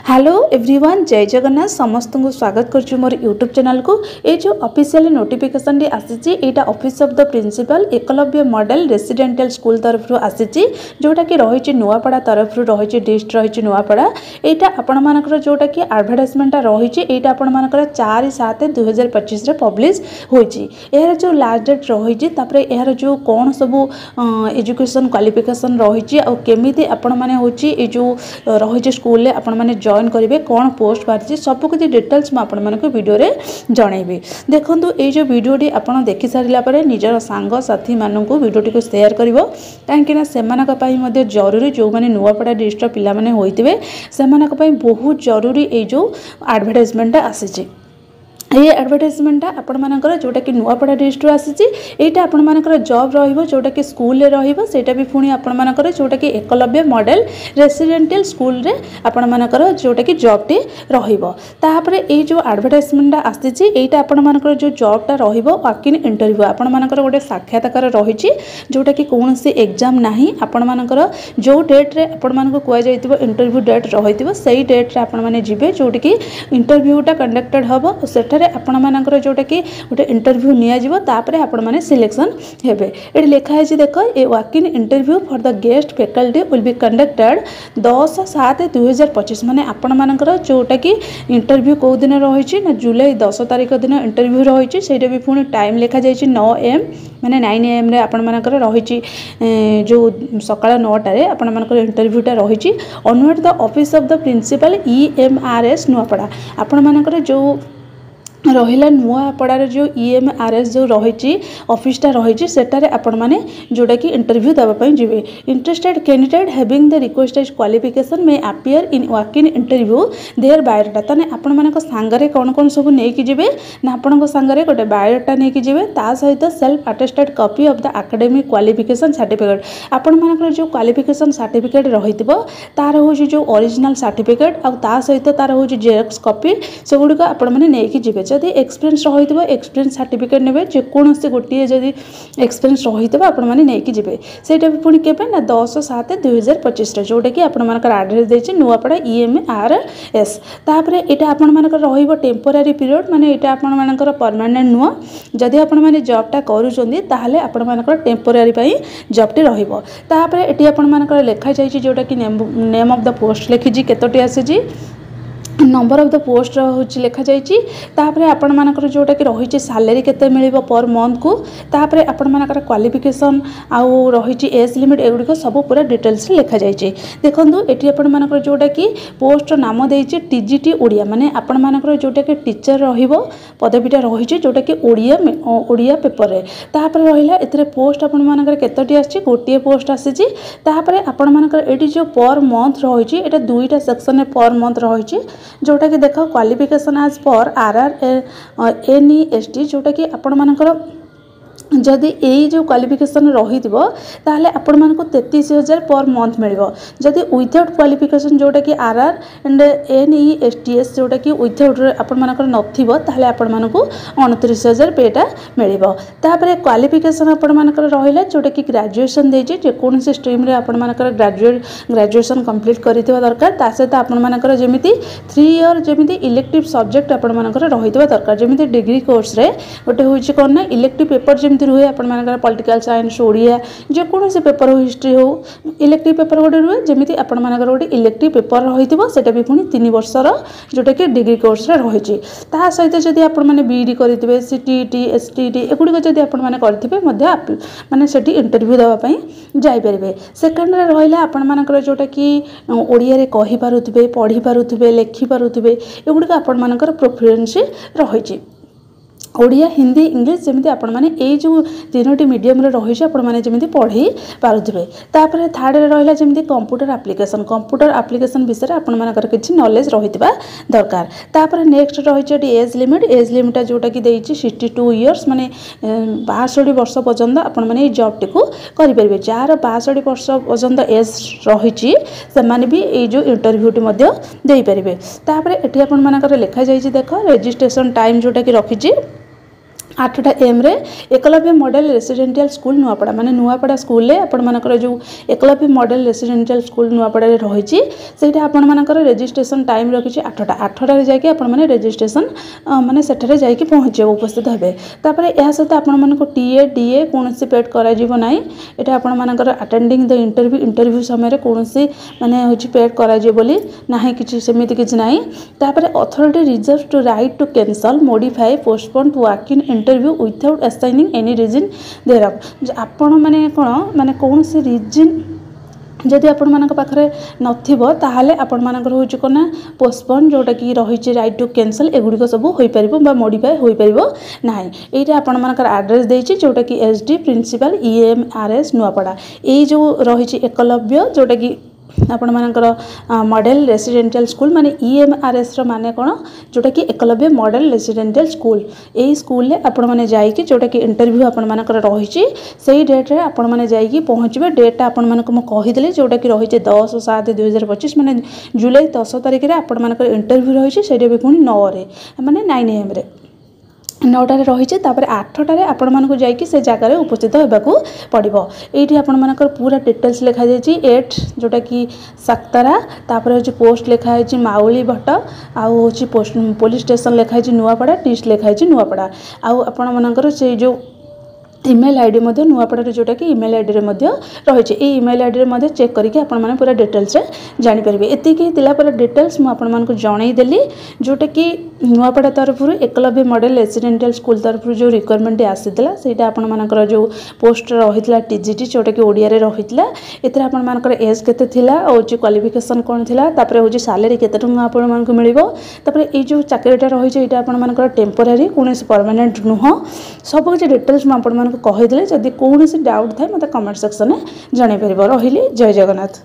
Hello everyone, जय जगन्नाथ। समस्त को स्वागत करुँ मोर यूट्यूब चैनल को। ये जो ऑफिशियल नोटिफिकेशन आसी एटा office of the principal Eklavya model residential school तरफ आसी जोटा कि रही नुआपड़ा तरफ रही डिस्ट रही नुआपड़ा। यहाँ आपण मानकर जोटा कि एडवर्टाइजमेंटा रही यहाँ आपण मानकर 4/7/2025 पब्लिश होती। यार जो लास्ट डेट रही यार जो कौन सब एजुकेशन क्वालिफिकेशन रही केमी आपण मैंने हूँ जो रही स्कूल आपण मैंने जॉइन करेंगे कौन पोस्ट बाहरी सब किसी डिटेल्स मुझे वीडियो रे जनइबी। देखो ये जो वीडियोटी आपड़ देखी सारापर निजर सांगसाथी मानक वीडियोटी को शेयर कर कहीं जरूरी जो मैंने नुआपड़ा डिस्ट्रिक्ट पिला माने होइतिबे सेमानक पई बहुत जरूरी ये जो एडवर्टाइजमेंट आसी। ये एडवर्टाइजमेंटा आपण मानकर जोटा कि नुआपड़ा डिस्ट्रिक्ट आसी यहाँ आपण मानकर जॉब रहिबो जोटा कि स्कूल रे रहिबो सेटा भी पुणी आपण मानकर जोटा कि एकलव्य मॉडल रेसिडेंशियल स्कूल रे आपण मानकर जोटा कि जॉबटी रहिबो। तापरे ए जो एडवर्टाइजमेंटा आसी यहाँ आपण मानकर जो जॉबटा रहिबो वॉक इन इंटरव्यू आपण मानकर गोटे साक्षात्कार रही जोटा कि कौनसी एग्जाम नाही। आपण मानकर जो डेट रे आपण मानक कुआ जाइतिबो इंटरव्यू डेट रहितिबो सेही डेट रे आपण माने जिबे जोटी कि इंटरव्यूटा कंडक्टेड हबो सेठा आपण मानकर जोटा कि गोटे इंटरव्यू नियाजिबो तापरे आपण माने सिलेक्शन हेबे। एठी लिखा है देख a walk in interview for the guest faculty will be conducted 10/7/2025 माने आपण मानकर जोटा कि इंटरव्यू को दिन रही ना जुलाई 10 तारिख दिन इंटरव्यू रही सेटा भी पुणी टाइम लिखा जाइए 9 AM माने 9 AM रे आपण मानकर रही जो सकाळ 9टारे आपण मानकर इंटरव्यूटा रही onward the office of the principal EMRS Nuapada आपण मानकर जो रहिला नुआपड़ार जो EMRS जो रही ऑफिसटा रही सेटार आपण माने जोटा कि इंटरव्यू देवाई जी। Interested candidate having the requested qualification may appear in walk in interview their biodata ताने आपण मानक सांगरे कौन कौन सब नहीं जिबे ना आपण सांगरे गोटे बायोडाटा नहीं जिबे ता सहित self attested copy of the academic qualification certificate आपण मानकर जो क्वालिफिकेशन सर्टिफिकेट रहितबो तार हो जो ओरिजिनल सर्टिफिकेट आ ता सहित तार हो जेरॉक्स कॉपी से गुडिक आपण माने नहीं जिबे। जदि एक्सपीरियंस रही एक्सपीरियंस सर्टिफिकेट ने जेकोसी गोटे जदि एक्सपीरियंस रही आपण मैंने नहीं जिबे सेटा भी पुणी केबे ना 10/7/2025 जोटा कि आपण मानकर एड्रेस देछि नुआपड़ा EMRS। तापरे एटा आपण मानकर रहिबो टेम्पोरारी पीरियड माने एटा आपण मानकर परमानेंट नुआ जदि आपण माने जॉबटा करूछंदी ताहले आपण मानकर टेम्पोरारी पई जॉबटी रहिबो। तापरे एटी आपण मानकर लिखा जाइछि जोटा कि नेम ऑफ द पोस्ट लिखिछि केतोटी आसीछि नंबर ऑफ द पोस्ट होची लिखा जाइछि तापरे आपण मानकर जोटा कि रही सैलरी केते मिलिबो पर मंथ को तापरे आपण मानकर क्वालिफिकेशन आउ रही एज लिमिट एगुड़िक सब पूरा डिटेल्स लिखा जाइछि। देखंतु एटी आपण मानकर जोटा कि पोस्ट नाम देइछि TGT ओडिया माने आपण मानकर जोटा कि टीचर रहिबो पदवीटा रही जोटा कि ओडिया पेपर रे। तापरे रहिला एतरे पोस्ट आपण मानकर केतोटी आछि गोटिए पोस्ट आसीछि। तापरे आपण मानकर एटी जो पर मंथ रही एटा दुईटा सेक्शन पर मंथ रही जोटा कि देख क्वालिफिकेशन एज पर RRNEST जोटा कि आपण मानकर जदि यही जो क्वालिफिकेशन रही ताहले आपण मानक 33,000 पर मंथ मिलिबो। जदि विदाउट क्वालिफिकेशन जोटा कि RR एंड NESTS जोटा कि विदाउट आपण मानकर नथिबो ताहले आपण मानक 29,000 पेटा मिलिबो। तापरे क्वालिफिकेशन आपण मानकर रहिला जोटा कि ग्रेजुएशन देजे जे कोनसे स्ट्रीम रे आपण मानकर ग्रेजुएशन कंप्लीट करितबा दरकार ता सहित आपण मानकर जेमिति 3 इयर जेमिति इलेक्टिव सब्जेक्ट आपण मानकर रहितबा दरकार जेमिति डिग्री कोर्स रे गोटे होइछि कोन ना इलेक्टिव पेपर जमी रुहे आपण मानकर पॉलिटिकल साइंस ओडिया जेकोसी पेपर हो हिस्ट्री हो इलेक्टिव पेपर गोटे रुहे जमी आपण मानकर गोटे इलेक्टिव पेपर रही सेटा भी पुणी 3 वर्षर जोटा कि डिग्री कोर्स रही ता सहित जदि आपण माने BD करितबे CTET STET एगुड़िक जदि आपण माने करितबे मध्य माने सेठी इंटरव्यू देवा पई जाई परिबे। सेकंड रे रहिला आपण मानकर जोटा कि ओडिया रे कहि पारुतबे पढ़ी पारुतबे लिखि पारुतबे एगुड़िक आपण मानकर प्रेफरेंस रही ओडिया हिंदी इंग्लिश जमी आपण मैंने ये जो 3टी मीडियम रही आपण मैंने जमी पढ़ी पारुथिबे। तापर थर्ड रे रहिला जमी कंप्यूटर एप्लिकेशन विषय आपण मानकर किछि नॉलेज रहितबा दरकार। तापर नेक्स्ट रही एज लिमिट जोटा कि देइछि 62 इयर्स माने 62 वर्ष पर्यंत आपण माने जॉब टी को करि परिबे। जार 62 वर्ष पर्यंत एज रही से माने भी ये जो इंटरव्यू टी मध्ये देई परिबे। तापर एठी आपण मानकर लिखा जाइछि देख रजिस्ट्रेशन टाइम जोटा कि रखिछि 8टा एम रे Eklavya model residential school Nuapada माने नुआपड़ा स्कूल रे आपण मानकर जो Eklavya model residential school Nuapada रे रहिछि सेटा आपण मानकर रजिस्ट्रेशन टाइम रखिछि 8टा रे जाके आपण माने रजिस्ट्रेशन माने सेठरे जाके पहुँचे उपस्थित हेबे। तापरे या सहित आपण मानको टीए डीए कोनोसी पेड करा जीवो नाही एटा आपण मानकर अटेंडिंग द इंटरव्यू समय रे कोनोसी माने होछि पेड करा जे बोली नाही किछि सेमिति किछि नाही। तापरे authority reserve to right to cancel modify postpone to walk in interview without assigning any reason there आपण माने कोन माने कौन से रीजन जदि आपण मानक पाखरे नथिबो ताहाले आपण मानकर होछि कोना पोस्टपोन जोटा कि रहिछि राइट टू कैंसल एगुडी को सब होई परिबो बा मॉडिफाई होई परिबो नाही। एटा आपण मानकर एड्रेस देछि जोटा कि एसडी प्रिंसिपल ईएमआरएस नुआपड़ा ए जो रहिछि एकलव्य जोटा कि आपण मानकर मॉडल रेसिडेंशियल स्कूल माने ईएमआरएस रो माने कोन जोटा कि एकलव्य मॉडल रेसिडेंशियल स्कूल एई स्कूल ले आपण माने जाई कि जोटा कि इंटरव्यू आपण मानकर रहिछि सेही डेट रे आपण माने जाई कि पहुँचबे। डेट आपण मानक म कहि देली जोटा कि रहिछि 10/7/2025 माने जुलाई 10 तारिख रे आपण मानकर इंटरव्यू रहिछि सेडे भी पुनी 9 रे माने 9 AM रे 9टारे रही तापर 8टारे आपण मानक जाइए से जगार उपस्थित होगाकू पड़ो। ये आपण मानकर पूरा डिटेल्स लिखा जाइए 8 जोटा कि साक्तारा तापर हूँ पोस्ट लिखाई माउली भट्ट आउ हूँ पोस्ट पुलिस स्टेशन लिखाई नुआपड़ा टिस्ट लिखाई नुआपड़ा आउ आपण मानकर से जो ईमेल आईडी मध्य नुआपड़ा जोटा कि ईमेल आईडी रे मध्य रही ईमेल आईडी रे चेक करके आपण माने पूरा डिटेल्स रे जानि परिबे। एतिकी तिला पूरा डिटेल्स मु आपण मानक जणाई देली जोटा कि नुआपड़ा तरफ एकलव्य मॉडल रेसिडेंशियल स्कूल तरफ जो रिक्वायरमेंट आसीला सेटा आपण मानकर जो पोस्ट रहितला टीजीटी जोटा कि ओडिया रे रहितला एतरा आपण मानकर एज केते थिला और जो क्वालिफिकेशन कोन थिला तापर हो सैलरी केते टंका आपण मानक मिलिबो तापर ए जो चाकरीटा रही एटा आपण मानकर टेम्पररी कोनोसी परमानेंट नुह सब किछि डिटेल्स मु आपण मानक कहिदेले जदि कौन डाउट थाए मत कमेंट सेक्शन में जन पार। रही जय जगन्नाथ।